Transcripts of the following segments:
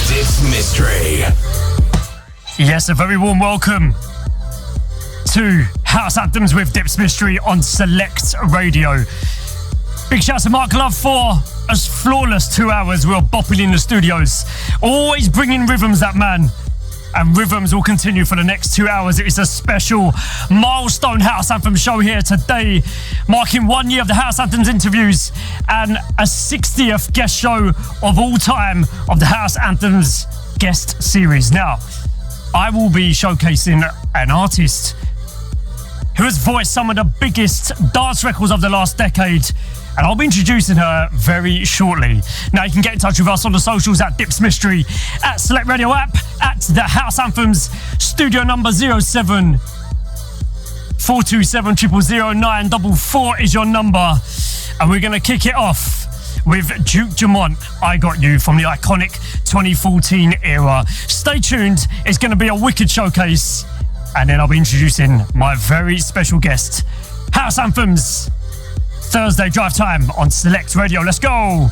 Dipz Mistry. Yes, a very warm welcome to House Anthems with Dipz Mistry on Select Radio. Big shout out to Mark Love for a flawless 2 hours. We were bopping in the studios, always bringing rhythms, that man. And rhythms will continue for the next 2 hours. It is a special milestone House Anthem show here today, marking 1 year of the House Anthems interviews and a 60th guest show of all time of the House Anthems guest series. Now, I will be showcasing an artist who has voiced some of the biggest dance records of the last decade, and I'll be introducing her very shortly. Now, you can get in touch with us on the socials at Dipz Mistry, at Select Radio app, at the House Anthems, studio number 07 427 00944 is your number. And we're going to kick it off with Duke Dumont, I Got You, from the iconic 2014 era. Stay tuned, it's going to be a wicked showcase. And then I'll be introducing my very special guest. House Anthems, Thursday drive time on Select Radio. Let's go.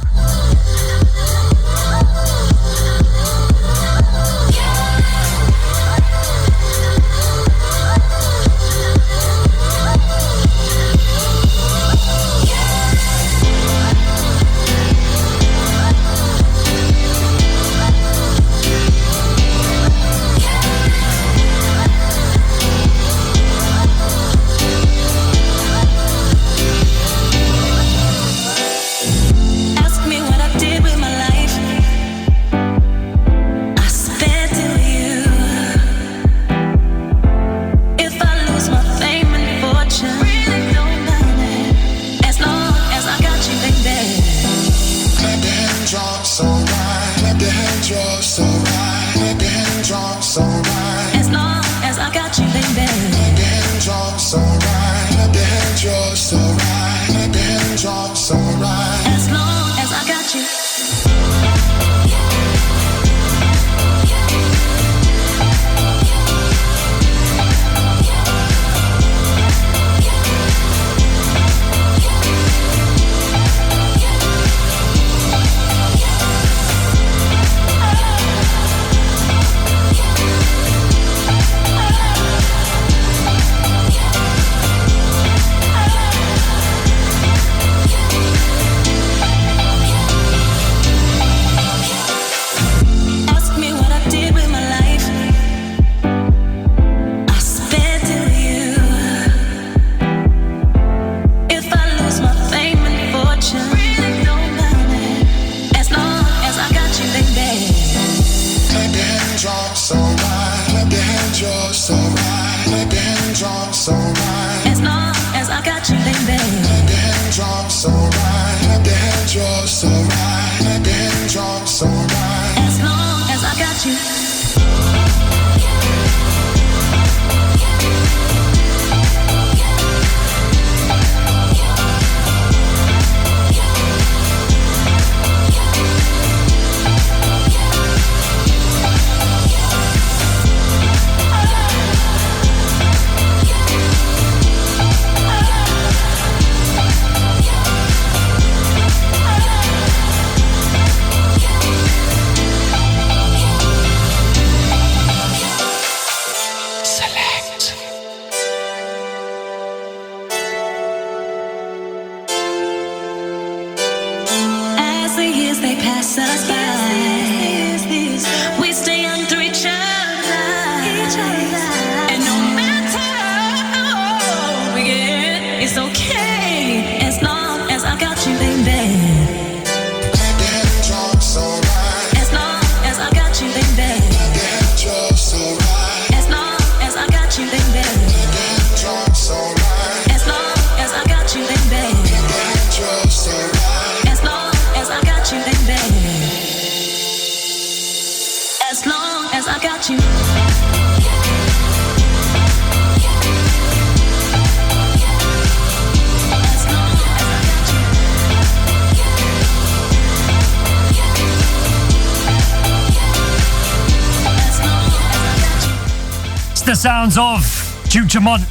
The sounds of Duke Dumont,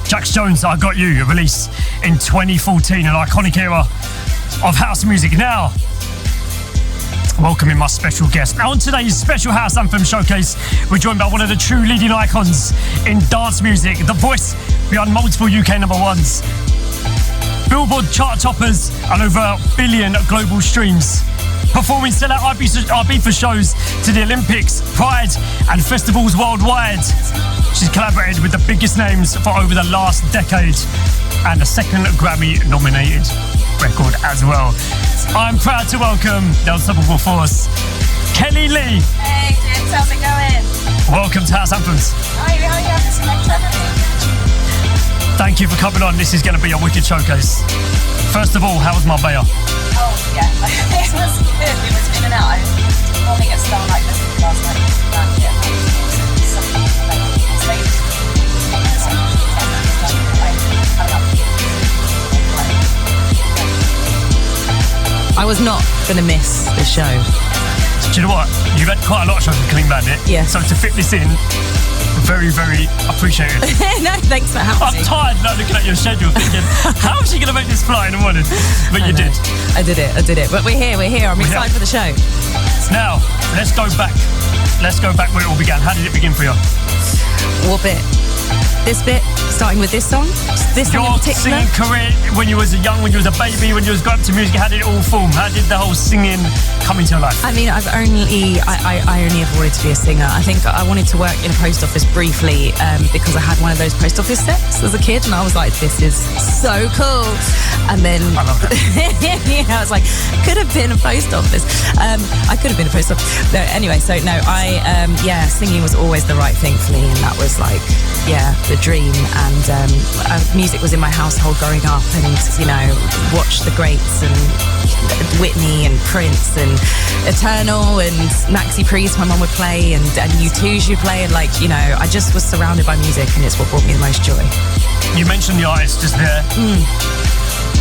Jax Jones, I Got You, a release in 2014, an iconic era of house music. Now, welcoming my special guest. Now on today's special House Anthem Showcase, we're joined by one of the true leading icons in dance music, the voice behind multiple UK number ones, Billboard chart toppers and over 1 billion global streams. Performing sellout Ibiza shows to the Olympics, Pride and festivals worldwide. She's collaborated with the biggest names for over the last decade and a second Grammy-nominated record as well. I'm proud to welcome the unstoppable force, Kelli-Leigh. Hey, Dipz, how's it going? Welcome to House Anthems. How are you having this next time? Thank you for coming on. This is going to be a wicked showcase. First of all, how was Marbella? Oh, yeah. It was good. It was in and out. I normally get stung like this last night. I was not going to miss the show. Do you know what? You've had quite a lot of shows with Clean Bandit. Yeah. So to fit this in, very, very appreciated. No, thanks for having me. I'm tired now looking at your schedule thinking, how is she going to make this fly in the morning? But you did. I did it. But we're here. I'm excited for the show. Now, let's go back. Let's go back where it all began. How did it begin for you? What bit? This bit, starting with this song? This song in particular? Your singing career, when you was young, when you was a baby, when you was going up to music, how did it all form? How did the whole singing come into your life? I mean, I only ever wanted to be a singer. I think I wanted to work in a post office briefly because I had one of those post office sets as a kid, and I was like, this is so cool. And then I love that. I was like, could have been a post office. I could have been a post office. No, anyway, so no, singing was always the right thing for me, and that was like, the dream. And music was in my household growing up, and watched the greats and Whitney and Prince and Eternal and Maxi Priest my mum would play, and U2 she would play, and I just was surrounded by music, and it's what brought me the most joy. You mentioned the artist just there.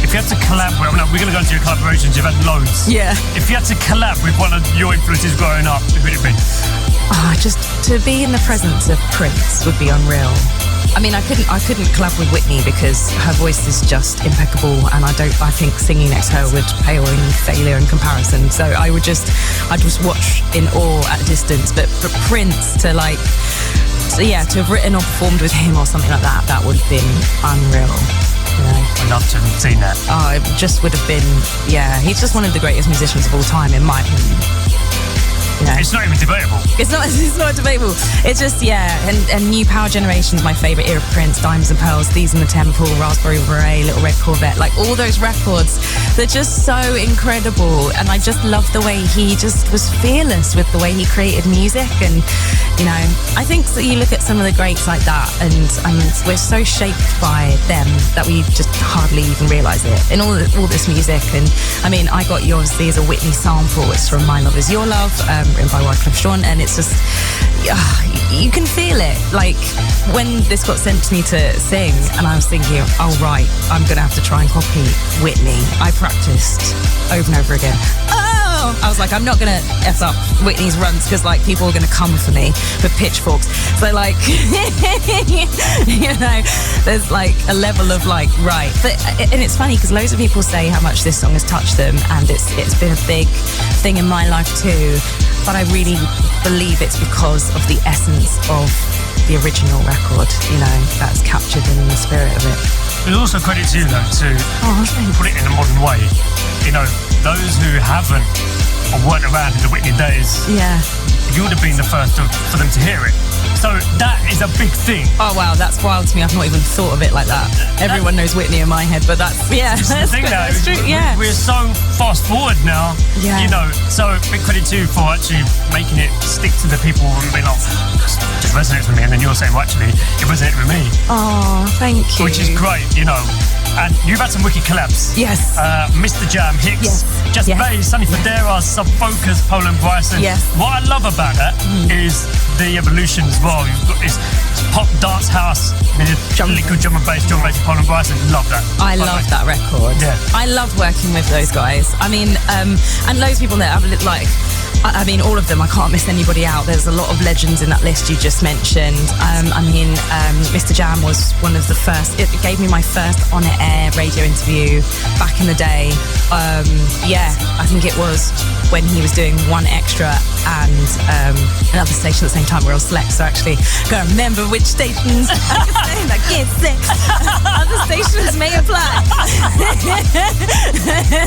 If you had to collaborate, we're going to go into your collaborations, you've had loads. Yeah. If you had to collab with one of your influences growing up, who would it be? Just to be in the presence of Prince would be unreal. I mean, I couldn't collab with Whitney because her voice is just impeccable, and I think singing next to her would pale in failure in comparison. So I'd just watch in awe at a distance. But for Prince to to have written or performed with him or something like that, that would have been unreal. I'd love to have seen that. Oh, it just would have been, he's just one of the greatest musicians of all time, in my opinion. It's not even debatable. It's not debatable. It's just, and New Power Generation's my favourite era of Prince, Diamonds and Pearls, Thieves in the Temple, Raspberry Beret, Little Red Corvette, all those records, they're just so incredible. And I just love the way he just was fearless with the way he created music. And, I think that you look at some of the greats like that, and we're so shaped by them that we just hardly even realise it in all this music. And I mean, I Got You obviously is a Whitney sample. It's from My Love Is Your Love, written by Wyclef Jean, and it's just, you can feel it. When this got sent to me to sing, and I was thinking, oh right, I'm gonna have to try and copy Whitney. I practiced over and over again. I was like, I'm not gonna F up Whitney's runs because people are gonna come for me with pitchforks. So there's a level of right. And it's funny because loads of people say how much this song has touched them, and it's been a big thing in my life too. But I really believe it's because of the essence of the original record, that's captured in the spirit of it. There's also credit to you though to put it in a modern way. Those who haven't or weren't around in the Whitney days, you would have been the first for them to hear it. So that is a big thing. Oh wow, that's wild to me. I've not even thought of it like that. Everyone knows Whitney in my head, but that's the thing now. That's true. Yeah, we're so fast forward now. Yeah. So big credit to you for actually making it stick to the people and being like, it just resonates with me. And then you're saying, well, actually, it resonated with me. Oh, thank you. Which is great, And you've had some wicked collabs. Yes. Mr. Jam, Hicks, Just Bass, Sunny Fodera, Sub Focus, Poland Bryson. Yes. What I love about that is the evolution as well. You've got this pop dance house, liquid drum and bass, Poland Bryson. Love that. I love that record. Yeah. I love working with those guys. I mean, and loads of people that have I mean, all of them. I can't miss anybody out. There's a lot of legends in that list you just mentioned. Mr. Jam was one of the first. It gave me my first on-air radio interview back in the day. I think it was when he was doing One Extra and another station at the same time. We're on Select, so actually can't remember which stations I can say. Like, yes, other stations may apply.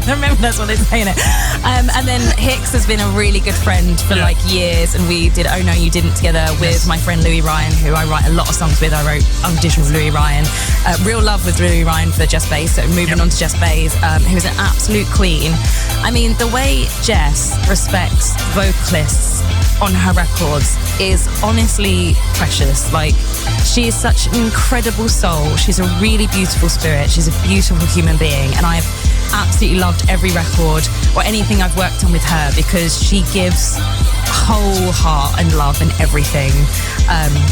I remember that's what they're saying it. And then Hicks has been a really good friend for like years, and we did Oh No You Didn't together with my friend Louis Ryan, who I write a lot of songs with. I wrote Audition with Louis Ryan, Real Love with Louis Ryan for Jess Bays, so moving on to Jess Bays, who's an absolute queen. I mean, the way Jess respects vocalists on her records is honestly precious. Like, she is such an incredible soul. She's a really beautiful spirit. She's a beautiful human being, and I've absolutely loved every record or anything I've worked on with her, because she gives whole heart and love and everything,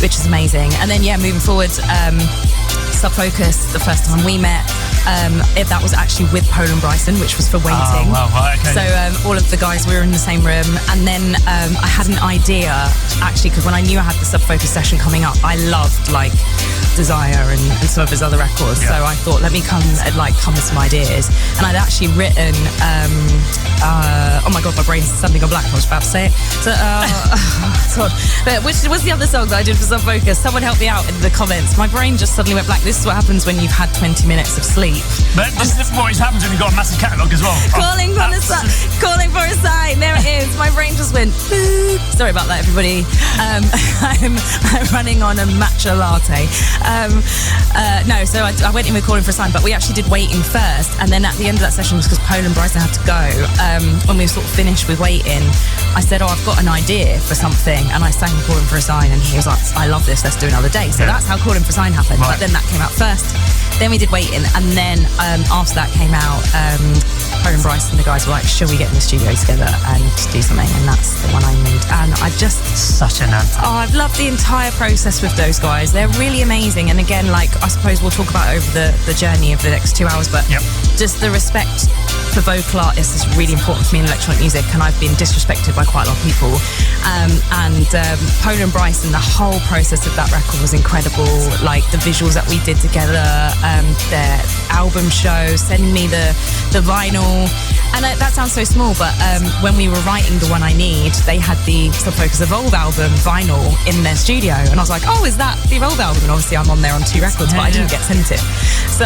which is amazing. And then moving forward, Sub Focus, the first time we met, that was actually with Pole and Bryson, which was for Waiting. Oh, wow, right, okay. So all of the guys, we were in the same room, and then I had an idea, actually, because when I knew I had the Sub Focus session coming up, I loved like Desire and some of his other records. So I thought, let me come with some ideas. And I'd actually written oh my god, my brain's suddenly gone black. I was about to say it. So God. But which was the other song that I did for Sub Focus? Someone help me out in the comments. My brain just suddenly went black. This is what happens when you've had 20 minutes of sleep. But this is what always happens when you've got a massive catalogue as well. Calling for a sign. There it is. My brain just went boop. Sorry about that, everybody. I'm running on a matcha latte. So I went in with Calling for a Sign, but we actually did Waiting first, and then at the end of that session, because Pole and Bryson had to go, when we sort of finished with Waiting, I said, I've got an idea for something, and I sang Calling for a Sign, and he was like, I love this, let's do another day. So that's how Calling for a Sign happened. Right. But then that came out first, then we did Waiting, and then after that came out, Pole and Bryson, the guys were like, shall we get in the studio together and do something? And that's the one I made. And I just... Such an anthem. Oh, I've loved the entire process with those guys. They're really amazing. And again, like, I suppose we'll talk about over the journey of the next 2 hours, but just the respect for vocal artists is really important for me in electronic music, and I've been disrespected by quite a lot of people. Pole and Bryson, the whole process of that record was incredible. Like, the visuals that we did together, their album show, sending me the vinyl. And that sounds so small, but when we were writing The One I Need, they had the Sub Focus Evolve album vinyl in their studio, and I was like, oh, is that the Evolve album? And obviously I'm on there on 2 records, but I didn't get sent it. So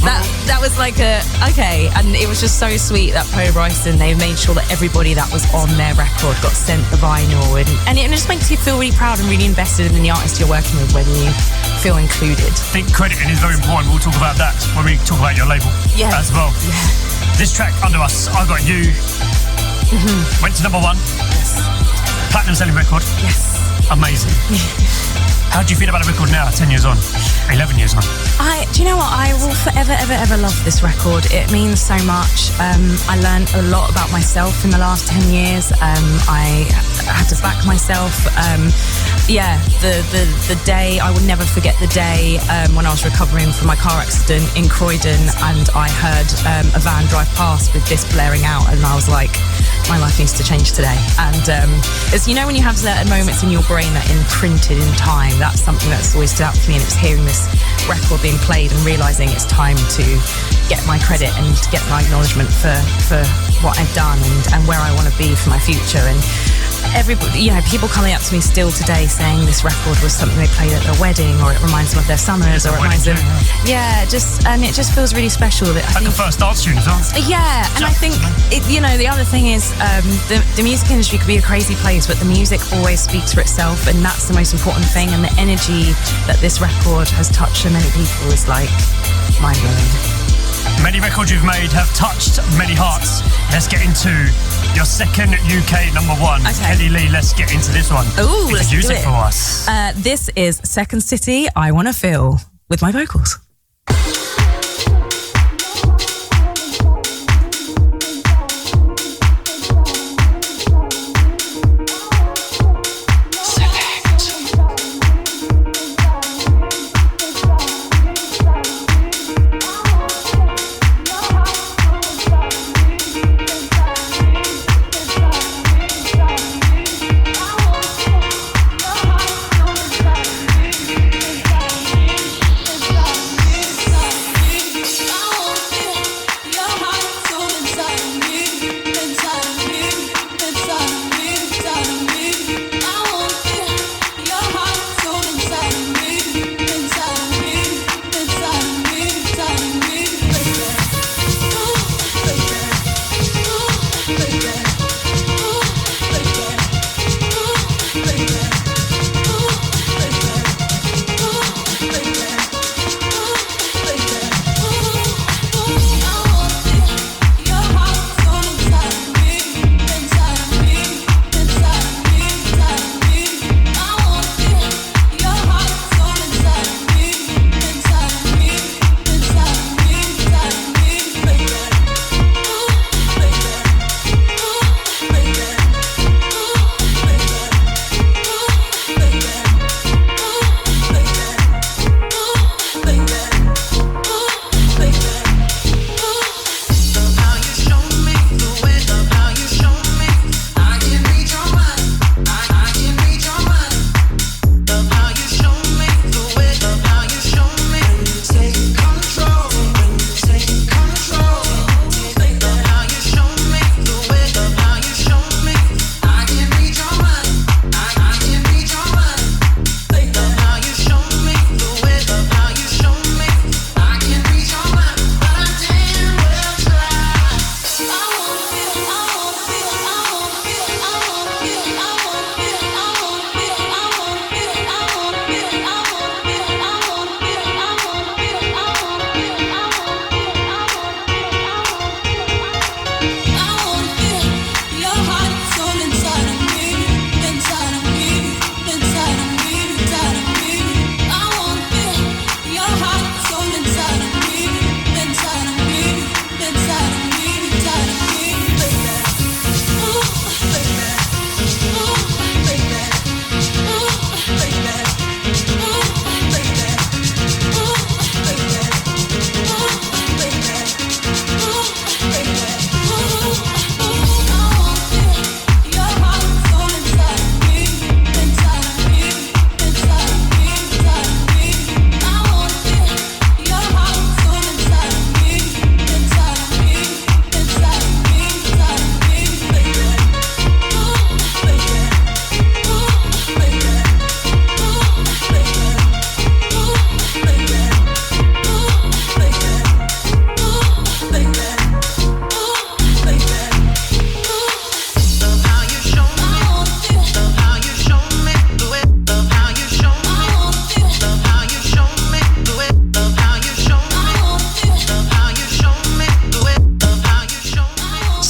that was like okay, and it was just so sweet that Pole and Bryson, they made sure that everybody that was on their record got sent the vinyl, and it just makes you feel really proud and really invested in the artist you're working with when you feel included. I think crediting is very important. We'll talk about that when we talk about your label as well. Yeah. This track, Under Us, I Got You, went to number 1. Yes. Platinum selling record. Yes. Amazing. How do you feel about the record now, 10 years on, 11 years on? Do you know what? I will forever, ever, ever love this record. It means so much. I learned a lot about myself in the last 10 years. I had to back myself. The day, I will never forget the day when I was recovering from my car accident in Croydon, and I heard a van drive past with this blaring out, and I was like, my life needs to change today. And it's, you know, when you have certain moments in your brain that are imprinted in time, that's something that's always stood out to me, and it was hearing this record being played and realising it's time to get my credit and to get my acknowledgement for what I've done and where I want to be for my future. And everybody, you know, people coming up to me still today saying this record was something they played at their wedding, or it reminds them of their summers, or it reminds them, it just feels really special. That like the first dance tune as well. Yeah, and I think the other thing is the music industry could be a crazy place, but the music always speaks for itself, and that's the most important thing. And the energy that this record has touched so many people is like mind blowing. Many records you've made have touched many hearts. Let's get into your second UK number 1. Okay. Kelli-Leigh, let's get into this one. Ooh, let's do it for us. This is Second City, I Wanna Feel, with my vocals.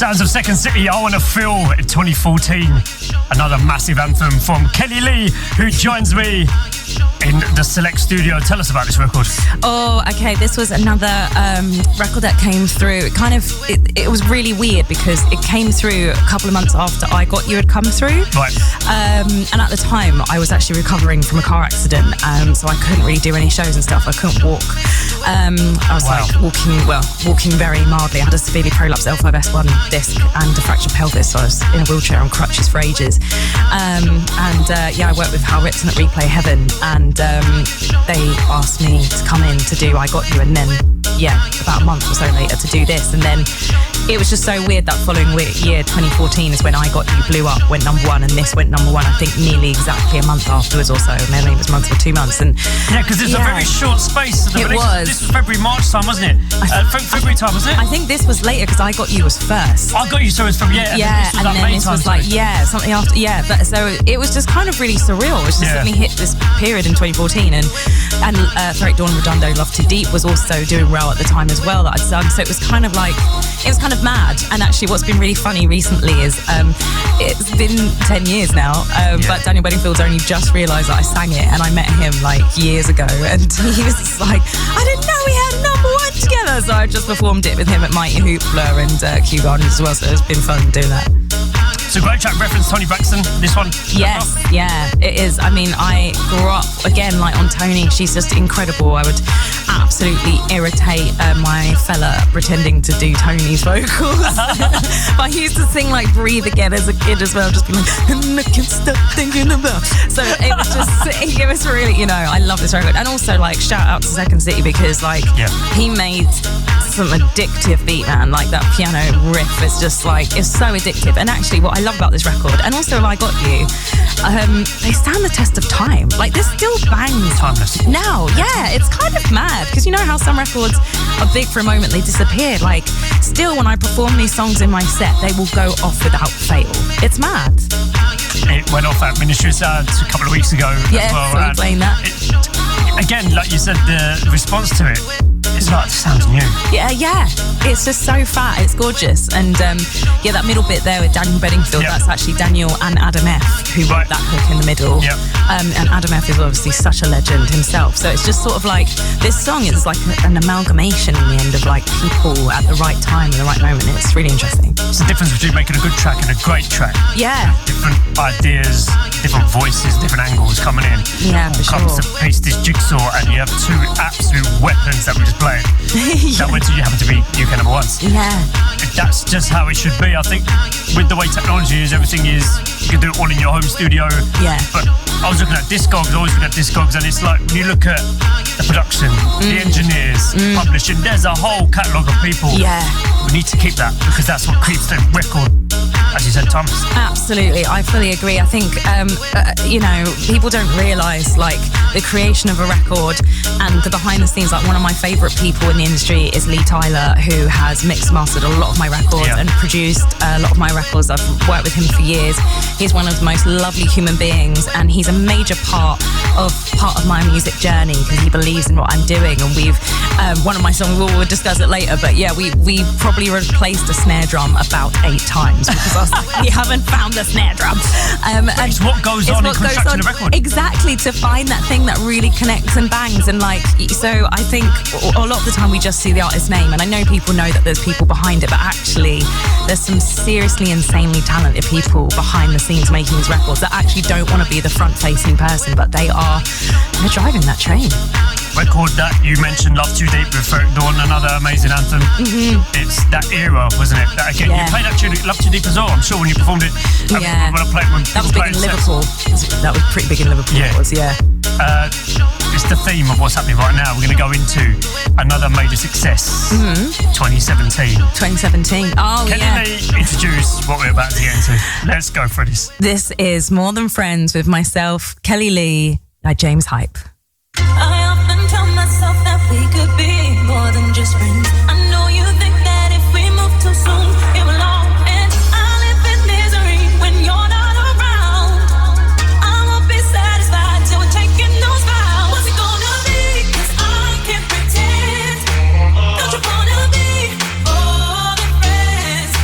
Sounds of Second City, I Wanna Feel in 2014. Another massive anthem from Kelli-Leigh, who joins me in the Select studio. Tell us about this record. Oh, okay. This was another record that came through. It was really weird because it came through a couple of months after I Got You had come through. Right. And at the time, I was actually recovering from a car accident, so I couldn't really do any shows and stuff. I couldn't walk. I was walking very mildly. I had a severely prolapsed L5S1 disc and a fractured pelvis, so I was in a wheelchair on crutches for ages. I worked with Hal Ritson at Replay Heaven, and they asked me to come in to do I Got You, and then about a month or so later to do this. And then it was just so weird that following year, 2014, is when I Got You blew up, went number one, and this went number one, I think nearly exactly a month afterwards or so. Maybe it was a month or 2 months. And yeah, because it's a very short space. It was. This was February, March time, wasn't it? February time, wasn't it? I think this was later because I Got You was first. I Got You, so it was from, and then this was like, something after, but so it was just kind of really surreal. It was just suddenly hit this period in 2014, and ThrdL, Dawn Redondo, Love Too Deep was also doing well at the time as well that I'd done. So it was kind of like, it was kind of mad. And actually what's been really funny recently is it's been 10 years now, but Daniel Bedingfield's only just realised that I sang it, and I met him like years ago, and he was just like, I didn't know we had number one together. So I just performed it with him at Mighty Hoopla and Kew Gardens as well, so it's been fun doing that. It's a great track, reference Toni Braxton, this one. Yes, it is. I mean, I grew up, again, like on Toni. She's just incredible. I would absolutely irritate my fella pretending to do Toni's vocals. But he used to sing like Breathe Again as a kid as well, just be like, and I can't stop thinking about. So it was just, it was really, I love this record. And also like shout out to Second City because like he made some addictive beat, man. Like that piano riff is just like, it's so addictive. And actually what I love about this record, and also I Got You, they stand the test of time. Like this still bangs timeless now. It's kind of mad because you know how some records are big for a moment, they disappear. Like still when I perform these songs in my set, they will go off without fail. It's mad. It went off at Ministry of Sound a couple of weeks ago as well. So playing that. Again, like you said, the response to it, it's like, it sounds new. Yeah. It's just so fat. It's gorgeous. And that middle bit there with Daniel Bedingfield, that's actually Daniel and Adam F, who wrote that hook in the middle. And Adam F is obviously such a legend himself. So it's just sort of like, this song is like an amalgamation in the end of like people at the right time and the right moment. It's really interesting. It's the difference between making a good track and a great track. Yeah. Different ideas, different voices, different angles coming in. Yeah, for sure. Comes to piece this jigsaw, and you have two absolute weapons that we just played. That went to you happen to be UK number ones. Yeah. That's just how it should be. I think with the way technology is, everything is, you can do it all in your home studio. Yeah. But I was looking at Discogs, always looking at Discogs, and it's like, when you look at the production, the engineers, publishing, there's a whole catalogue of people. Yeah. We need to keep that because that's what keeps the record, as you said, Thomas. Absolutely, I fully agree. I think, people don't realise like the creation of a record and the behind the scenes. Like one of my favourite people in the industry is Lee Tyler, who has mixed mastered a lot of my records and produced a lot of my records. I've worked with him for years. He's one of the most lovely human beings, and he's a major part of my music journey because he believes in what I'm doing. And we've one of my songs, we'll discuss it later, but we probably replaced a snare drum about 8 times because I was like, we haven't found the snare drum. And it's what goes on in constructing a record. Exactly, to find that thing that really connects and bangs. And like, so I think a lot of the time we just see the artist's name, and I know people know that there's people behind it, but actually there's some seriously insanely talented people behind the scenes making these records that actually don't want to be the front facing person, but they're driving that train. Record that you mentioned, Love Too Deep with ThrdL, Dawn, another amazing anthem. It's that era, wasn't it? That again, you played that tune, Love Too Deep as well, I'm sure, when you performed it. When I played, when that was big in Liverpool. That was pretty big in Liverpool. It's the theme of what's happening right now. We're going to go into another major success, 2017. Oh, Kelli-Leigh, introduce what we're about to get into. Let's go for this. This is More Than Friends with myself, Kelli-Leigh, by James Hype. I often tell myself that we could be more than just friends. I know you think that if we move too soon, it will all end. I live in misery when you're not around. I won't be satisfied till we're taking those vows. What's it gonna be? 'Cause I can't pretend. Don't you wanna be more than friends?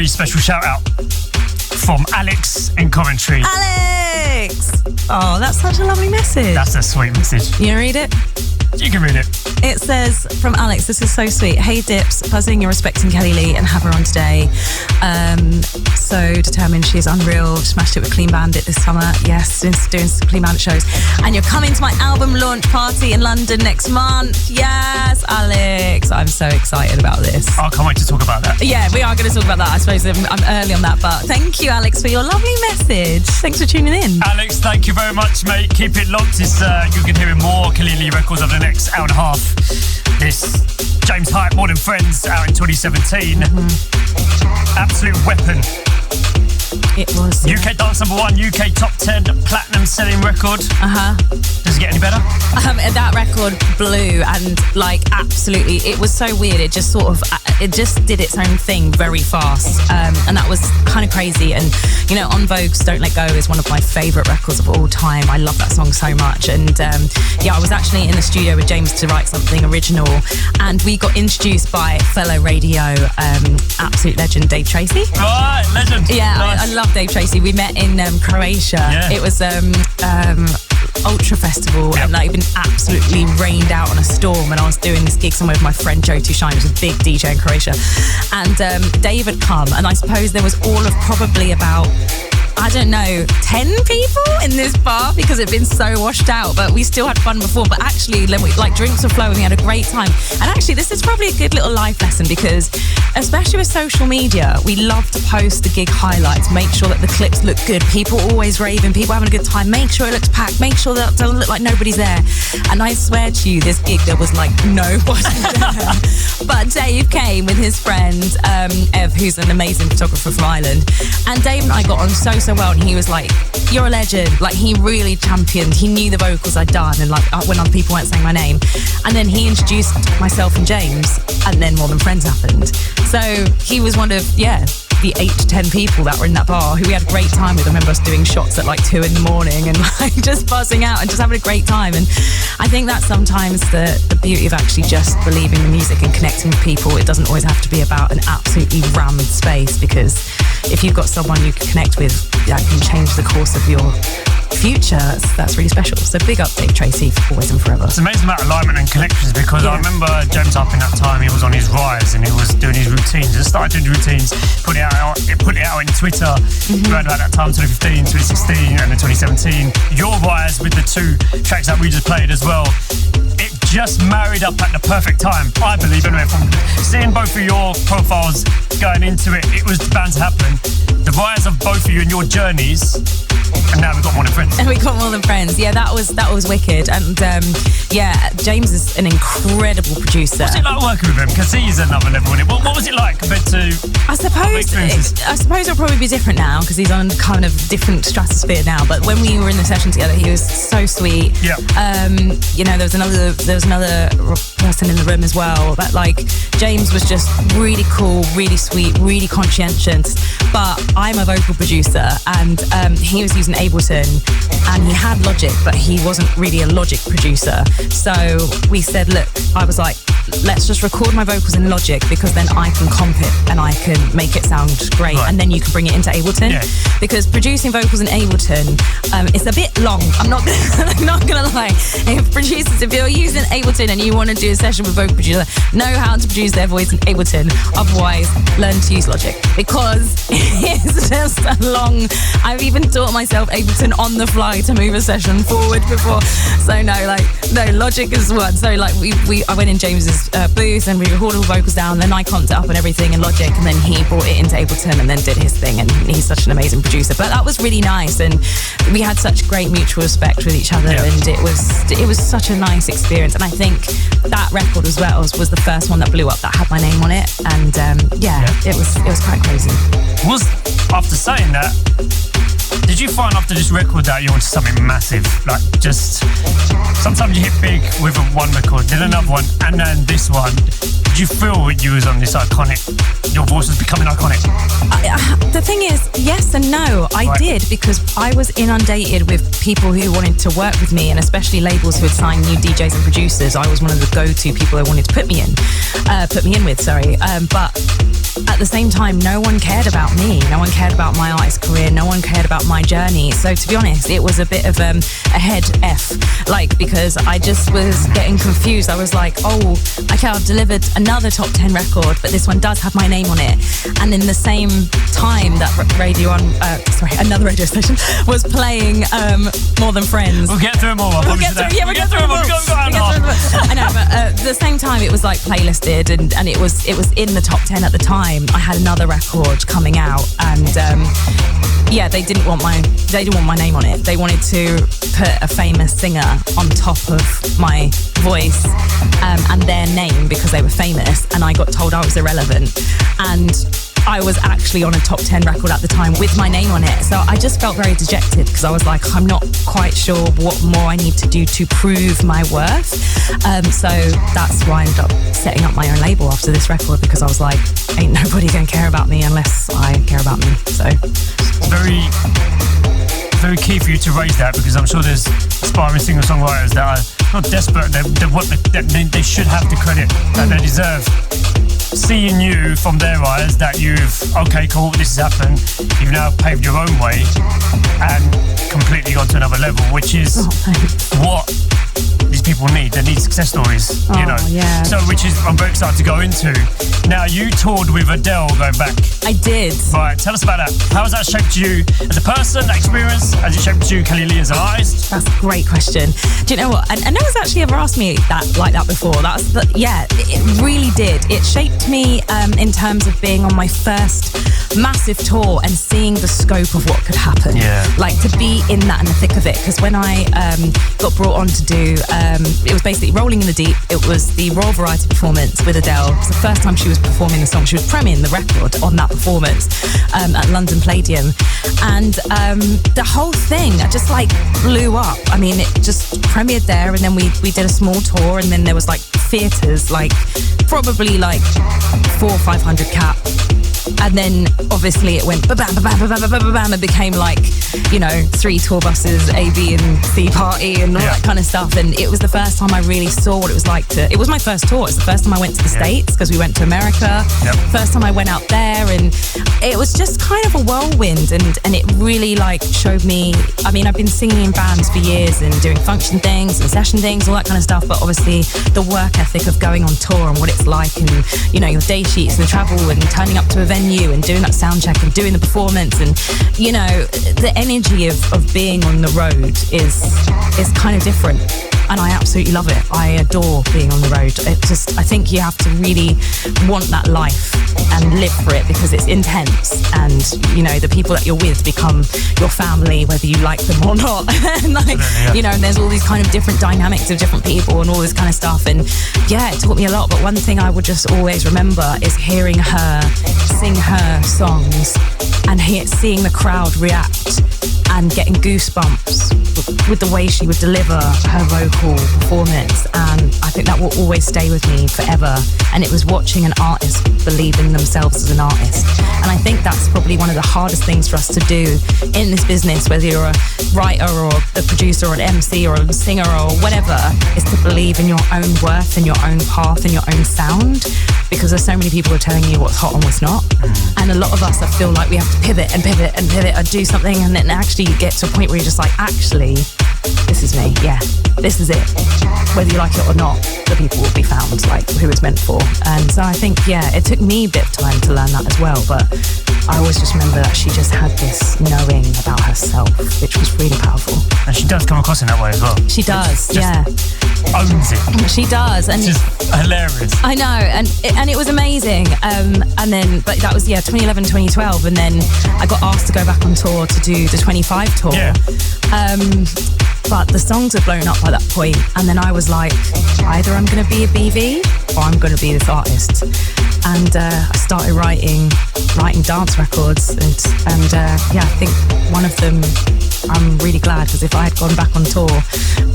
very special shout out from Alex in Coventry. Alex! Oh, that's such a lovely message. That's a sweet message. You gonna read it? You can read it. It says from Alex, this is so sweet. Hey Dipz, buzzing you're respecting Kelli-Leigh and have her on today. So determined, she's unreal. Smashed it with Clean Bandit this summer. Yes, doing some Clean Bandit shows. And you're coming to my album launch party in London next month. Yes, Alex. I'm so excited about this. I can't wait to talk about that. Yeah, we are going to talk about that. I suppose I'm early on that, but thank you, Alex, for your lovely message. Thanks for tuning in. Alex, thank you very much, mate. Keep it locked. You can hear more Kelli-Leigh records over the next hour and a half. This James Hype, More Than Friends, out in 2017. Absolute weapon. It was. UK Dance #1, UK Top 10 platinum selling record. Does it get any better? That record blew, and like absolutely, it was so weird. It just sort of, it just did its own thing very fast, and that was kind of crazy. And you know, On Vogue's "Don't Let Go" is one of my favourite records of all time. I love that song so much. And yeah, I was actually in the studio with James to write something original, and we got introduced by fellow radio absolute legend Dave Tracy. Right, legend. Yeah, nice. I love Dave Tracy. We met in Croatia. Yeah. It was Ultra Festival, and like been absolutely rained out on a storm, and I was doing this gig somewhere with my friend Joe Tushine, who's a big DJ in Croatia, and Dave had come, and I suppose there was all of probably about, I don't know, 10 people in this bar because it'd been so washed out, but we still had fun before. But actually, like, drinks were flowing, we had a great time. And actually, this is probably a good little life lesson because, especially with social media, we love to post the gig highlights, make sure that the clips look good. People always raving, people having a good time, make sure it looks packed, make sure that it doesn't look like nobody's there. And I swear to you, this gig, there was like nobody there. But Dave came with his friend, Ev, who's an amazing photographer from Ireland. And Dave and I got on so well, and he was like, you're a legend. Like, he really championed, he knew the vocals I'd done, and like when other people weren't saying my name. And then he introduced myself and James, and then More Than Friends happened. So he was one of, the 8 to 10 people that were in that bar who we had a great time with. I remember us doing shots at like 2 in the morning and like just buzzing out and just having a great time. And I think that's sometimes the beauty of actually just believing in music and connecting with people. It doesn't always have to be about an absolutely rammed space, because if you've got someone you can connect with that can change the course of your future, that's really special. So big up Dave Tracy for always and forever. It's amazing about alignment and connections, because I remember James up in that time, he was on his rise and he was doing his routines and started doing routines, putting it out in Twitter around about that time, 2015, 2016 and then 2017. Your rise with the 2 tracks that we just played as well, it just married up at the perfect time, I believe, anyway. From seeing both of your profiles going into it, it was bound to happen. The rise of both of you and your journeys, and now we've got More Than Friends. And we got More Than Friends. Yeah, that was wicked. And James is an incredible producer. What's it like working with him? Because he's another level in it. What was it like compared to I suppose it'll probably be different now because he's on kind of different stratosphere now. But when we were in the session together, he was so sweet. Yeah. You know, there was another person in the room as well. But like, James was just really cool, really sweet, really conscientious. But I'm a vocal producer, and he was using Ableton, and he had Logic, but he wasn't really a Logic producer. So we said, look, I was like, let's just record my vocals in Logic, because then I can comp it and I can make it sound great, and then you can bring it into Ableton. Yeah. Because producing vocals in Ableton, it's a bit long. I'm not gonna lie. If you're using Ableton and you want to do a session with a vocal producer, know how to produce their voice in Ableton. Otherwise, learn to use Logic, because it's just a long. I've even taught myself Ableton on the fly to move a session forward before. So no, Logic is one. So like I went in James's booth and we recorded all the vocals down, then I comped it up and everything in Logic, and then he brought it into Ableton and then did his thing, and he's such an amazing producer. But that was really nice, and we had such great mutual respect with each other, and it was such a nice experience. And I think that record as well was the first one that blew up that had my name on it, and it was quite crazy. After saying that, Did you find after this record that you wanted something massive? Like, just sometimes you hit big with one record, then another one, and then this one. Did you feel you was on this iconic? Your voice was becoming iconic. The thing is, yes and no. I did, because I was inundated with people who wanted to work with me, and especially labels who had signed new DJs and producers. I was one of the go-to people they wanted to put me in with. But at the same time, no one cared about me. No one cared about my artist career. No one cared about my journey. So to be honest, it was a bit of a head F, because I just was getting confused. I was like, oh, okay, I've delivered another top 10 record, but this one does have my name on it. And in the same time that another radio station was playing More Than Friends. We'll get through them all. We'll get through them all. I know, but at the same time, it was like playlisted, and it was in the top 10 at the time. I had another record coming out, and they didn't want my name on it. They wanted to put a famous singer on top of my voice and their name because they were famous, and I got told I was irrelevant. And I was actually on a top 10 record at the time with my name on it. So I just felt very dejected, because I was like, I'm not quite sure what more I need to do to prove my worth. So that's why I ended up setting up my own label after this record, because I was like, ain't nobody gonna care about me unless I care about me. So it's very, very key for you to raise that, because I'm sure there's aspiring singer-songwriters that are not desperate. They should have the credit that they deserve. Seeing you from their eyes, that okay, cool, this has happened, you've now paved your own way and completely gone to another level, which is what these people need. They need success stories, Yeah. So, which is I'm very excited to go into. Now, you toured with Adele going back. I did. Right, tell us about that. How has that shaped you as a person, that experience? Has it shaped you, Kelli-Leigh, as an artist? That's a great question. Do you know what? And no one's actually ever asked me that like that before. It really did. It shaped me in terms of being on my first massive tour and seeing the scope of what could happen. Yeah. Like, to be in that, in the thick of it. Because when I got brought on to do, it was basically Rolling in the Deep. It was the Royal Variety performance with Adele. It was the first time she was performing the song. She was premiering the record on that performance at London Palladium. And the whole thing just blew up. I mean, it just premiered there, and then we did a small tour, and then there was theatres, probably 400 or 500 cap. And then obviously it went ba-bam, ba-bam, ba-bam, ba-bam, ba-bam, and became 3 tour buses, A, B and C party and all that kind of stuff. And it was the first time I really saw what it was like it was my first tour. It's the first time I went to the States, because we went to America. First time I went out there, and it was just kind of a whirlwind, and it really showed me. I mean, I've been singing in bands for years and doing function things and session things, all that kind of stuff, but obviously the work ethic of going on tour and what it's like, and your day sheets and the travel and turning up to a venue and doing that sound check and doing the performance, and the energy of being on the road is kind of different, and I absolutely love it. I adore being on the road. I think you have to really want that life and live for it, because it's intense, and the people that you're with become your family, whether you like them or not. And and there's all these kind of different dynamics of different people and all this kind of stuff, and it taught me a lot. But one thing I would just always remember is hearing her sing her songs and seeing the crowd react and getting goosebumps with the way she would deliver her vocal performance. And I think that will always stay with me forever. And it was watching an artist believe in themselves as an artist. And I think that's probably one of the hardest things for us to do in this business, whether you're a writer or a producer or an MC or a singer or whatever, is to believe in your own worth and your own path and your own sound. Because there's so many people who are telling you what's hot and what's not. And a lot of us, I feel like we have to pivot and pivot and pivot or do something, and then actually you get to a point where you're just actually, this is me, this is it. Whether you like it or not, the people will be found, who it's meant for. And so I think, it took me a bit of time to learn that as well, but I always just remember that she just had this knowing about herself, which was really powerful. And she does come across in that way as well. She does, owns it. She does, and it's just hilarious. I know, and it was amazing. But that was 2011, 2012, and then I got asked to go back on tour to do the 25 tour. But the songs had blown up by that point, and then I was like, either I'm going to be a BV or I'm going to be this artist. And I started writing dance records, and yeah, I think one of them, I'm really glad, because if I had gone back on tour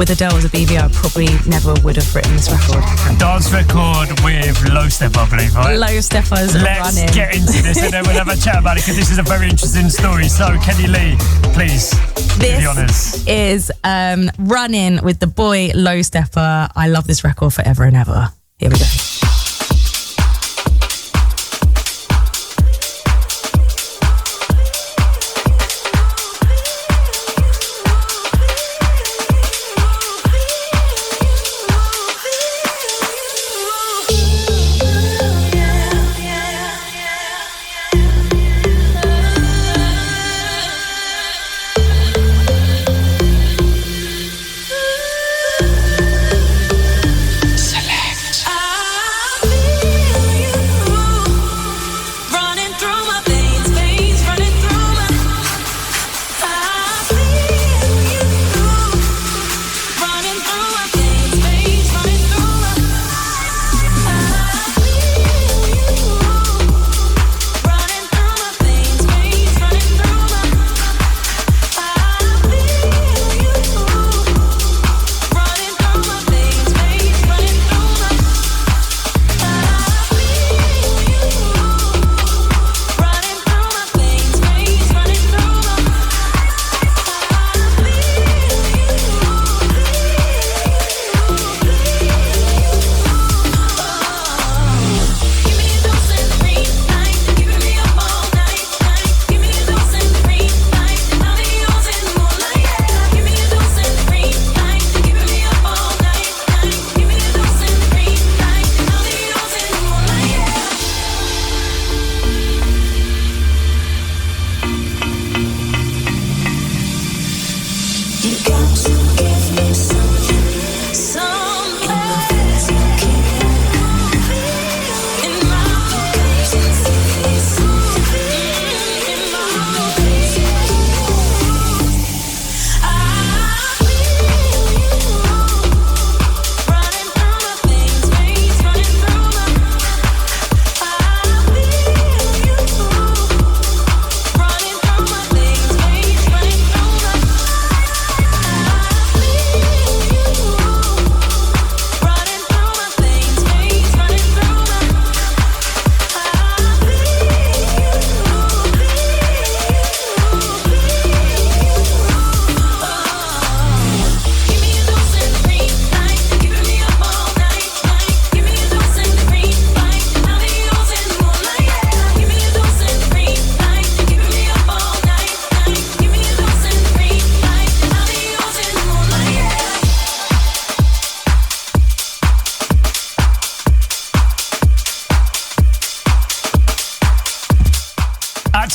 with Adele as a BV, I probably never would have written this record. A dance record with Low Steppa, I believe, right? Low Steppa's Let's running. get into this, and then we'll have a chat about it, because this is a very interesting story. So, Kelli-Leigh, please, do the honours. This is Running with the boy Low Steppa. I love this record forever and ever. Here we go.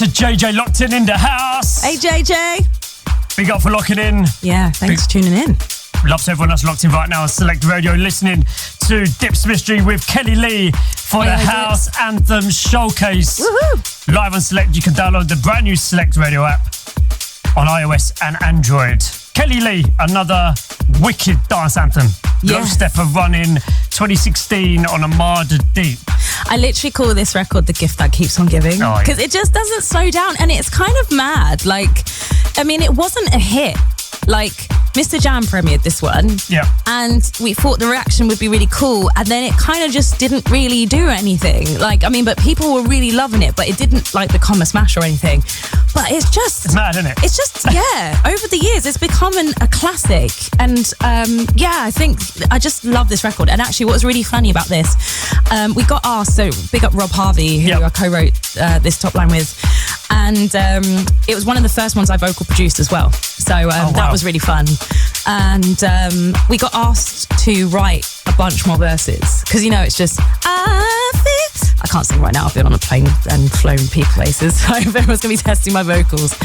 To JJ locked in the house. Hey, JJ. Big up for locking in. Yeah, thanks for tuning in. Love to everyone that's locked in right now on Select Radio, listening to Dipz Mistry with Kelli-Leigh for the House Anthem Showcase. Woohoo! Live on Select. You can download the brand new Select Radio app on iOS and Android. Kelli-Leigh, another wicked dance anthem. Yes. Low Steppa Running 2016 on Armada Deep. I literally call this record the gift that keeps on giving, because it just doesn't slow down, and it's kind of mad. Like, I mean, it wasn't a hit. Like, Mr. Jam premiered this one, and we thought the reaction would be really cool, and then it kind of just didn't really do anything. Like, I mean, but people were really loving it, but it didn't like become a smash or anything. But it's mad, isn't it? It's just, yeah, over the years, it's become a classic. And yeah, I think I just love this record. And actually, what was really funny about this, we got asked, so big up Rob Harvey, who I co-wrote this top line with. And it was one of the first ones I vocal produced as well. So that was really fun. And we got asked to write a bunch more verses. Because, you know, it's just, I can't sing right now. I've been on a plane and flown people places. So everyone's going to be testing my vocals.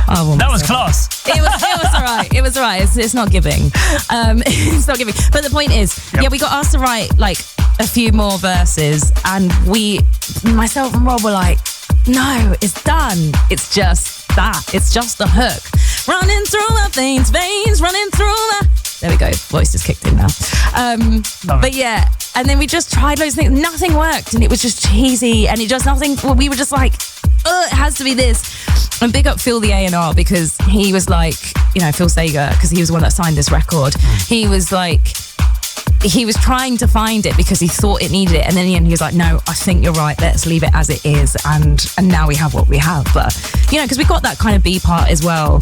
That was class. It was all right. It was all right. It's not giving. It's not giving. But the point is, we got asked to write like a few more verses. And myself and Rob were like, no, it's done. It's just that. It's just the hook. Running through my veins, running through There we go. Voice just kicked in now. But yeah, and then we just tried loads of things. Nothing worked, and it was just cheesy, and it just nothing. Well, we were just like, it has to be this. And big up Phil the A&R, because he was like, Phil Sager, because he was the one that signed this record. He was like, he was trying to find it because he thought it needed it, and then in the end he was like, no, I think you're right, let's leave it as it is, and now we have what we have. But because we got that kind of B part as well.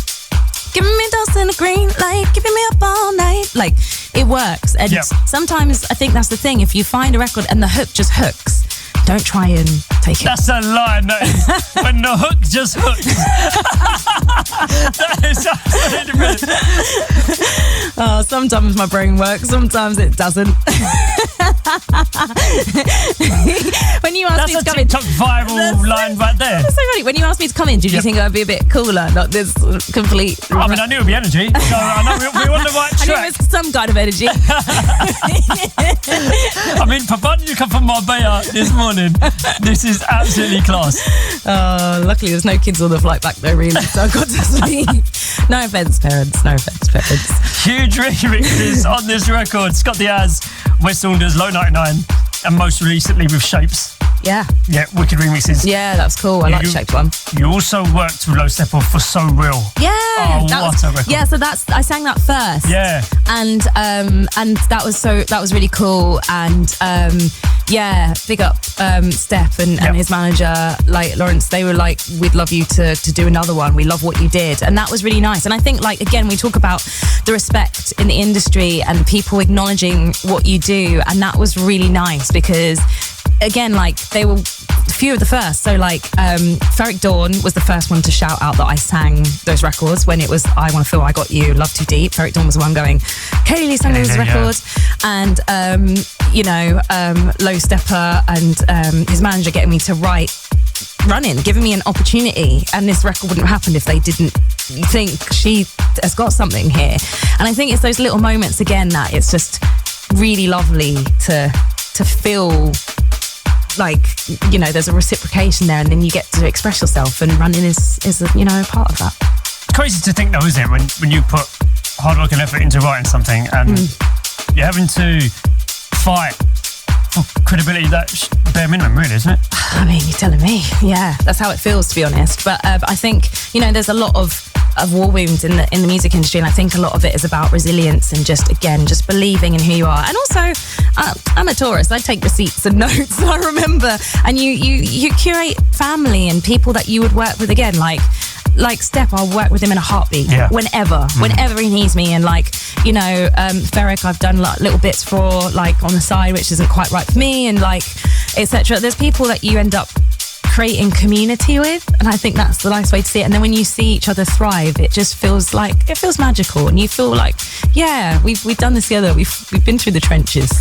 Giving me dust in the green light, keeping me up all night. Like, it works. And sometimes I think that's the thing. If you find a record and the hook just hooks, don't try and take it. That's a line, that is. When the hook just hooks. That is absolutely brilliant. Oh, sometimes my brain works, sometimes it doesn't. When you asked me to come in, that's a TikTok viral line right there. That's so funny. When you asked me to come in, did you think I'd be a bit cooler? Not this complete... I mean, I knew it would be energy, so I know we're on the right track. I knew it was some kind of energy. I mean, provided you come from Marbella this morning, this is absolutely class. Luckily there's no kids on the flight back there, really, so I got to sleep. No offence, parents. No offence, parents. Huge remixes on this record. Scott Diaz, Wes Saunders, Low 99, and most recently with Shapes. Yeah, wicked remixes. Yeah, that's cool. I like Shaped one. You also worked with Low Steppa for So Real. Yeah. Oh, what a record. Yeah, so I sang that first. Yeah. And that was really cool. And big up Steph and his manager, like Lawrence. They were like, we'd love you to do another one. We love what you did. And that was really nice. And I think, like, again, we talk about the respect in the industry and people acknowledging what you do. And that was really nice because, again, like, they were a few of the first. So, like, Ferric Dawn was the first one to shout out that I sang those records when it was I Wanna Feel I Got You, Love Too Deep. Ferric Dawn was the one going, Kelli-Leigh sang those records. And, Low Steppa and his manager getting me to write Running, giving me an opportunity. And this record wouldn't have happened if they didn't think she has got something here. And I think it's those little moments, again, that it's just really lovely to feel like, there's a reciprocation there, and then you get to express yourself, and Running is a part of that. It's crazy to think, though, isn't it, when you put hard work and effort into writing something and you're having to fight for credibility, that's bare minimum, really, isn't it? I mean, you're telling me. Yeah, that's how it feels, to be honest. But I think, there's a lot of war wounds in the music industry, and I think a lot of it is about resilience and just believing in who you are. And also, I'm a tourist. I take receipts and notes. I remember, and you curate family and people that you would work with again, like Steph, I'll work with him in a heartbeat. Whenever he needs me. And Ferric, I've done little bits for, like, on the side, which isn't quite right for me, and like, etc. There's people that you end up creating community with, and I think that's the nice way to see it. And then when you see each other thrive, it just feels magical, and you feel like, yeah, we've done this together. We've been through the trenches.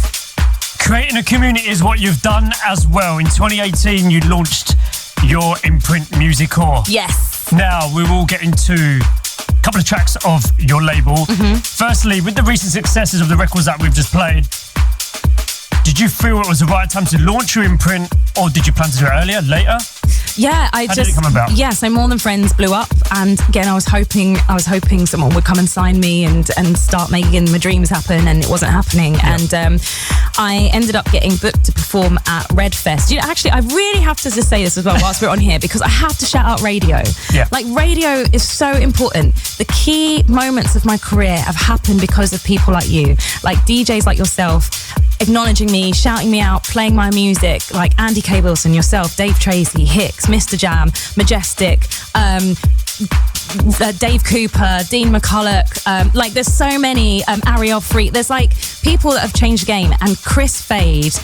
Creating a community is what you've done as well. In 2018, you launched your imprint music core. Yes. Now we will get into a couple of tracks of your label. Firstly, with the recent successes of the records that we've just played, did you feel it was the right time to launch your imprint, or did you plan to do it earlier, later? Yeah, How did it come about? Yeah, so More Than Friends blew up, and again, I was hoping someone would come and sign me and start making my dreams happen, and it wasn't happening. And I ended up getting booked to perform at Red Fest. Actually, I really have to just say this as well whilst we're on here, because I have to shout out radio. Yeah. Like, radio is so important. The key moments of my career have happened because of people like you, like DJs like yourself, acknowledging me, shouting me out, playing my music, like Andy K. Wilson, yourself, Dave Tracy, Hicks, Mr. Jam, Majestic, Dave Cooper, Dean McCulloch, there's so many, Ariel Freak. There's like people that have changed the game, and Chris Fade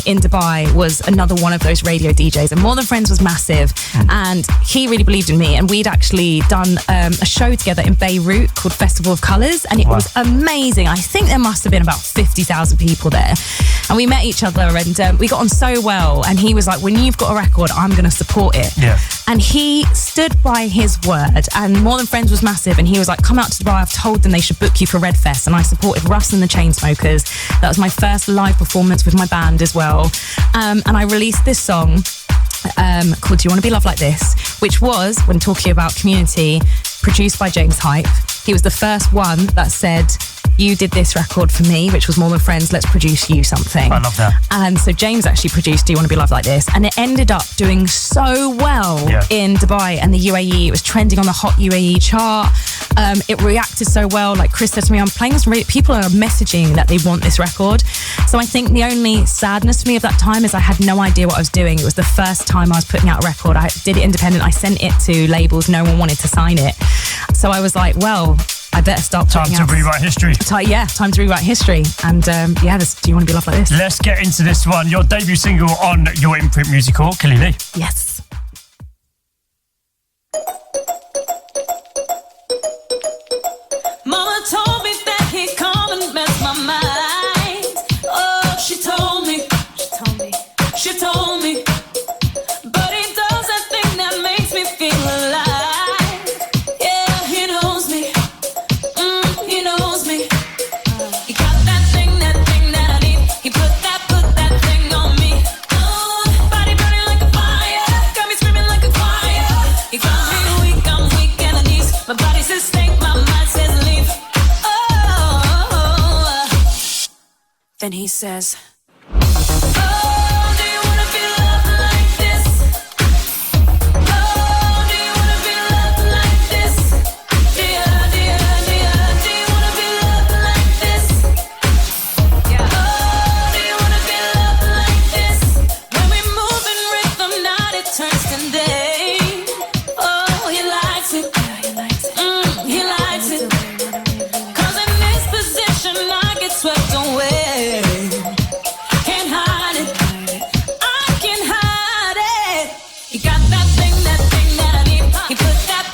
in Dubai was another one of those radio DJs, and More Than Friends was massive, and he really believed in me, and we'd actually done a show together in Beirut called Festival of Colours, and it was amazing. I think there must have been about 50,000 people there, and we met each other, and we got on so well, and he was like, when you've got a record, I'm going to support it. Yeah. And he stood by his word, and More Than Friends was massive, and he was like, come out to Dubai, I've told them they should book you for Red Fest. And I supported Russ and the Chainsmokers. That was my first live performance with my band as well. And I released this song called Do You Want to Be Loved Like This, which was, when talking about community, produced by James Hype. He was the first one that said, you did this record for me, which was More Than Friends, let's produce you something. I love that. And so James actually produced Do You Want to Be Loved Like This? And it ended up doing so well in Dubai and the UAE. It was trending on the hot UAE chart. It reacted so well. Like Chris said to me, I'm playing this radio. People are messaging that they want this record. So I think the only sadness for me of that time is I had no idea what I was doing. It was the first time I was putting out a record. I did it independent. I sent it to labels. No one wanted to sign it. So I was like, well, I better start Time to rewrite history. Time to rewrite history. And this Do You Want to Be Loved Like This? Let's get into this one. Your debut single on your imprint musical, Kelli-Leigh. Yes. Mama told me that he'd come and mess my mind. Oh, she told me. But he does that thing that makes me feel alive. Yeah, he knows me. He knows me. He got that thing that I need. He put that thing on me. Oh, body burning like a fire. Got me screaming like a choir. He got me weak, I'm weak at the knees. My body says stay, my mind says leave. Oh, then he says, swept away. Can't hide it. I can hide it. He got that thing that I need. He put that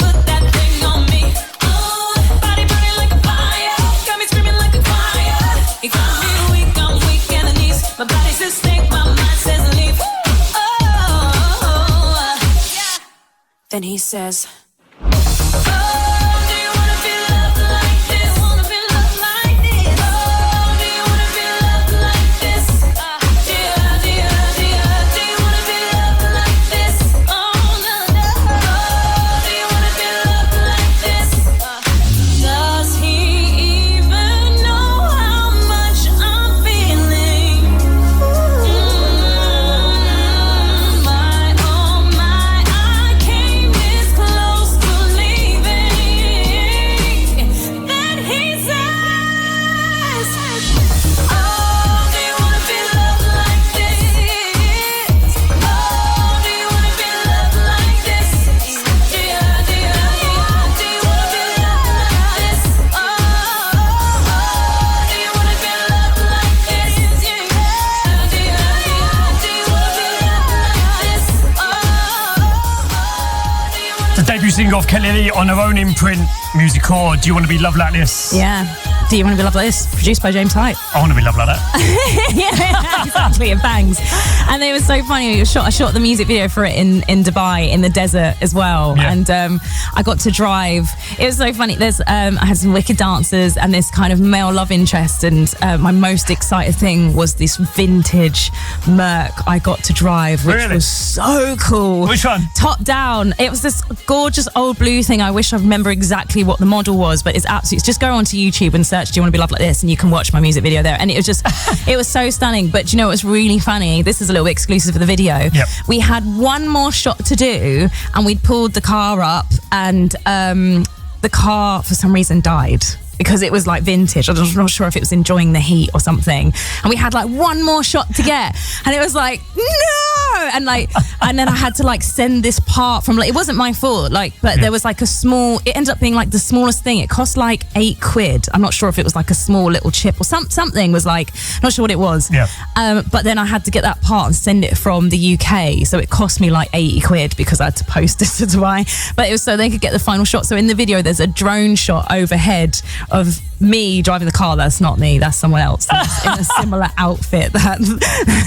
thing on me. Oh, body burning like a fire. Got me screaming like a choir. He got me weak, I'm weak at the knees. My body says stay, my mind says leave. Oh, then he says, Single of Kelli-Leigh on her own imprint musical. Do You Want to Be Loved Like This? Yeah. Do You Want to Be Loved Like This? Produced by James Hype. I want to be loved like that. Yeah, exactly. It bangs. And it was so funny. I shot the music video for it in Dubai in the desert as well. Yeah. And I got to drive. It was so funny. I had some wicked dancers and this kind of male love interest. And my most excited thing was this vintage Merc I got to drive, which was so cool. Which one? Top down. It was this gorgeous old blue thing. I wish I remember exactly what the model was, but it's absolutely. Just go onto YouTube and search Do You Want to Be Loved Like This, and you can watch my music video there. And it was just, it was so stunning. But you know, it was really funny. This is a little bit exclusive for the video. Yep. We had one more shot to do, and we'd pulled the car up, and the car for some reason died. Because it was like vintage. I was not sure if it was enjoying the heat or something. And we had like one more shot to get. And it was like, no! And then I had to like send this part from, like, it wasn't my fault, but there was like it ended up being like the smallest thing. It cost like £8. I'm not sure if it was like a small little chip or something was like, not sure what it was. Yeah. But then I had to get that part and send it from the UK. So it cost me like £80 because I had to post it to Dubai. But it was so they could get the final shot. So in the video, there's a drone shot overhead of me driving the car. That's not me, that's someone else in a similar outfit that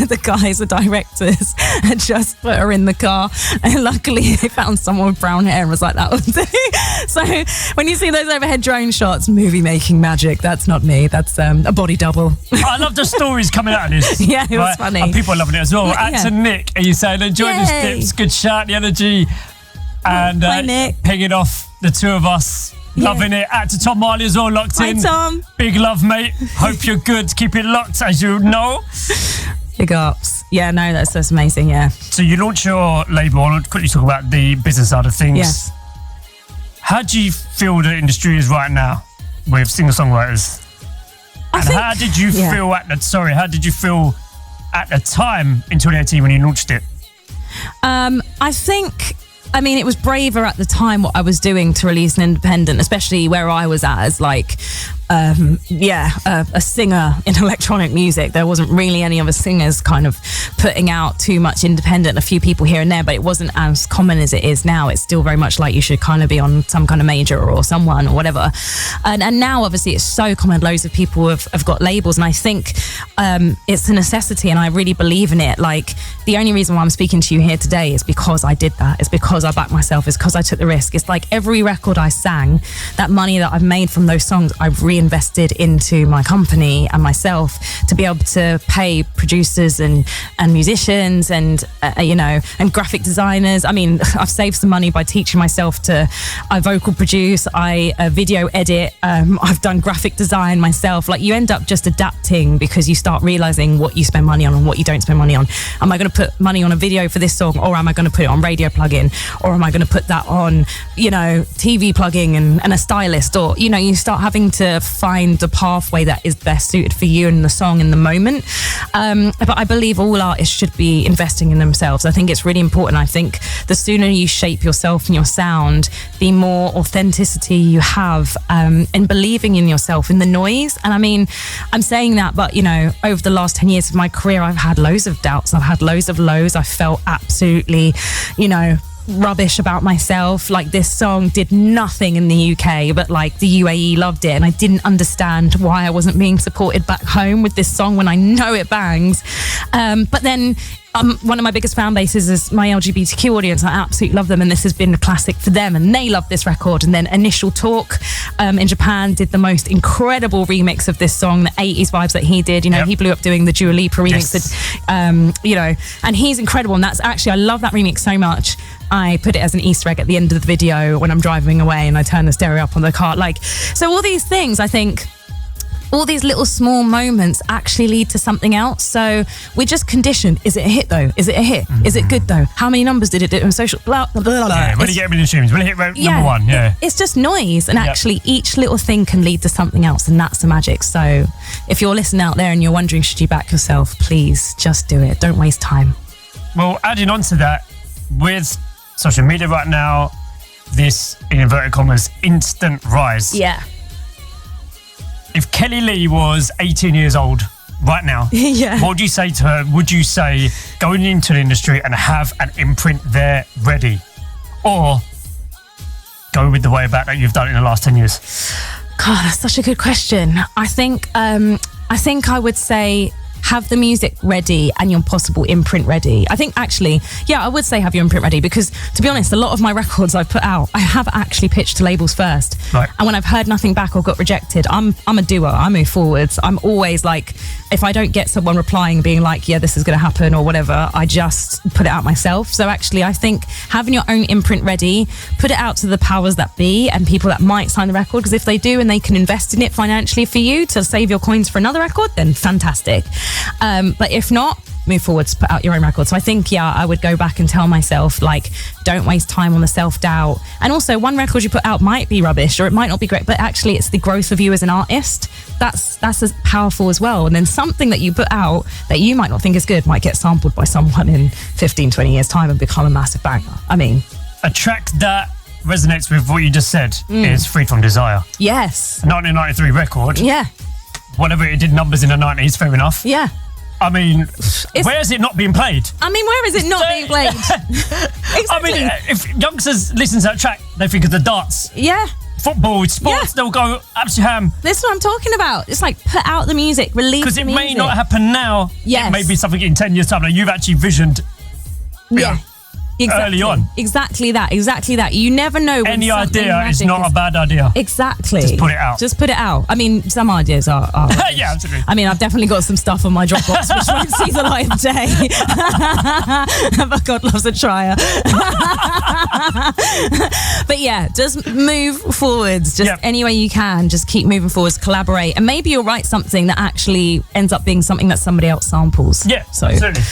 the guys, the directors, had just put her in the car. And luckily they found someone with brown hair and was like, that would do. So when you see those overhead drone shots, movie making magic, that's not me, that's a body double. I love the stories coming out of this. Yeah, it was funny. And people are loving it as well. Yeah. Actor Nick, are you saying enjoy this Dipz? Good shout, the energy. And Hi, Nick. pinging off the two of us Loving it. Out to Tom Marley as well, locked in. Hi, Tom. Big love, mate. Hope you're good. Keep it locked, as you know. Big ups. Yeah, no, that's amazing, yeah. So you launch your label. I want to quickly talk about the business side of things. Yes. How do you feel the industry is right now with singer-songwriters? How did you feel at the time in 2018 when you launched it? I mean, it was braver at the time what I was doing to release an independent, especially where I was at as like, a singer in electronic music. There wasn't really any other singers kind of putting out too much independent, a few people here and there, but it wasn't as common as it is now. It's still very much like you should kind of be on some kind of major or someone or whatever. And now obviously it's so common. Loads of people have got labels, and I think it's a necessity, and I really believe in it. Like, the only reason why I'm speaking to you here today is because I did that. It's because I backed myself. It's because I took the risk. It's like every record I sang, that money that I've made from those songs, I've reinvested into my company and myself to be able to pay producers and musicians and and graphic designers. I mean, I've saved some money by teaching myself to vocal produce, video edit, I've done graphic design myself. Like, you end up just adapting because you start realizing what you spend money on and what you don't spend money on. Am I going to put money on a video for this song, or am I going to put it on radio plugin, or am I going to put that on TV plugging and a stylist? Or you start having to find the pathway that is best suited for you and the song in the moment. But I believe all artists should be investing in themselves. I think it's really important. I think the sooner you shape yourself and your sound, the more authenticity you have in believing in yourself, in the noise. And I mean, I'm saying that, but over the last 10 years of my career, I've had loads of doubts. I've had loads of lows. I felt absolutely, rubbish about myself. Like, this song did nothing in the UK, but like the UAE loved it, and I didn't understand why I wasn't being supported back home with this song when I know it bangs. But then one of my biggest fan bases is my LGBTQ audience. I absolutely love them, and this has been a classic for them, and they love this record. And then Initial Talk in Japan did the most incredible remix of this song, the 80s vibes that he did. He blew up doing the Dua Lipa remix. Yes. And he's incredible, and that's actually, I love that remix so much. I put it as an Easter egg at the end of the video when I'm driving away, and I turn the stereo up on the car. So all these things, I think, all these little small moments actually lead to something else. So we're just conditioned. Is it a hit though? Is it a hit? Mm-hmm. Is it good though? How many numbers did it do on social? Blah, blah, blah, blah. Yeah, when you get a million streams, when you hit number one, yeah. It's just noise, and actually each little thing can lead to something else, and that's the magic. So if you're listening out there and you're wondering, should you back yourself? Please just do it. Don't waste time. Well, adding on to that, with social media right now, this, in inverted commas, instant rise. Yeah. If Kelli-Leigh was 18 years old right now, what would you say to her? Would you say going into the industry and have an imprint there ready? Or go with the way back that you've done in the last 10 years? God, that's such a good question. I think I would say have the music ready and your possible imprint ready. I think actually, I would say have your imprint ready, because to be honest, a lot of my records I've put out, I have actually pitched to labels first. Right. And when I've heard nothing back or got rejected, I'm a doer. I move forwards. I'm always like, if I don't get someone replying being like, yeah, this is going to happen or whatever, I just put it out myself. So actually, I think having your own imprint ready, put it out to the powers that be and people that might sign the record, because if they do and they can invest in it financially for you to save your coins for another record, then fantastic. But if not, move forwards, put out your own record. So I think, I would go back and tell myself, like, don't waste time on the self-doubt. And also, one record you put out might be rubbish or it might not be great, but actually it's the growth of you as an artist. That's as powerful as well. And then something that you put out that you might not think is good might get sampled by someone in 15, 20 years' time and become a massive banger. I mean, a track that resonates with what you just said is Free From Desire. Yes. A 1993 record. Yeah. Whatever it did numbers in the 90s, fair enough. Yeah. I mean, where is it not being played? I mean, where is it not being played? Exactly. I mean, if youngsters listen to that track, they think of the darts. Yeah. Football, sports, they'll go absolutely ham. This is what I'm talking about. It's like, put out the music, release the music. Because it may not happen now. Yes. It may be something in 10 years' time. Like, you've actually visioned. Yeah. early on. Exactly that. You never know when Any idea magic is not a bad idea. Exactly. Just put it out. I mean, some ideas are yeah, absolutely. I mean, I've definitely got some stuff on my Dropbox which won't see the light of day. But God loves a trier. But yeah, just move forwards. Just any way you can. Just keep moving forwards, collaborate. And maybe you'll write something that actually ends up being something that somebody else samples. Yeah, so absolutely.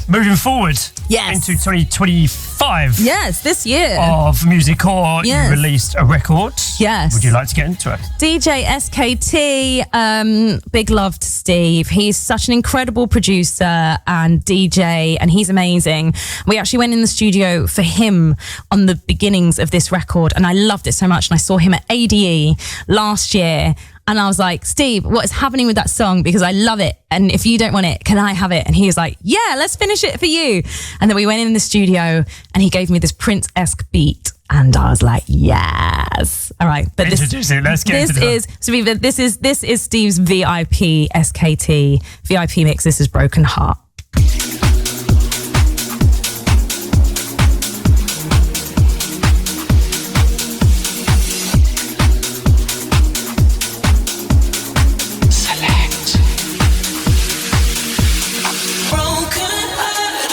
Moving forward into 2025. Yes, this year. Of music, or you released a record. Yes. Would you like to get into it? DJ SKT, big love to Steve. He's such an incredible producer and DJ, and he's amazing. We actually went in the studio for him on the beginnings of this record, and I loved it so much. And I saw him at ADE last year. And I was like, Steve, what is happening with that song? Because I love it. And if you don't want it, can I have it? And he was like, yeah, let's finish it for you. And then we went in the studio and he gave me this Prince-esque beat. And I was like, yes. All right. But Let's get into it. This is Steve's VIP SKT VIP mix. This is Broken Heart.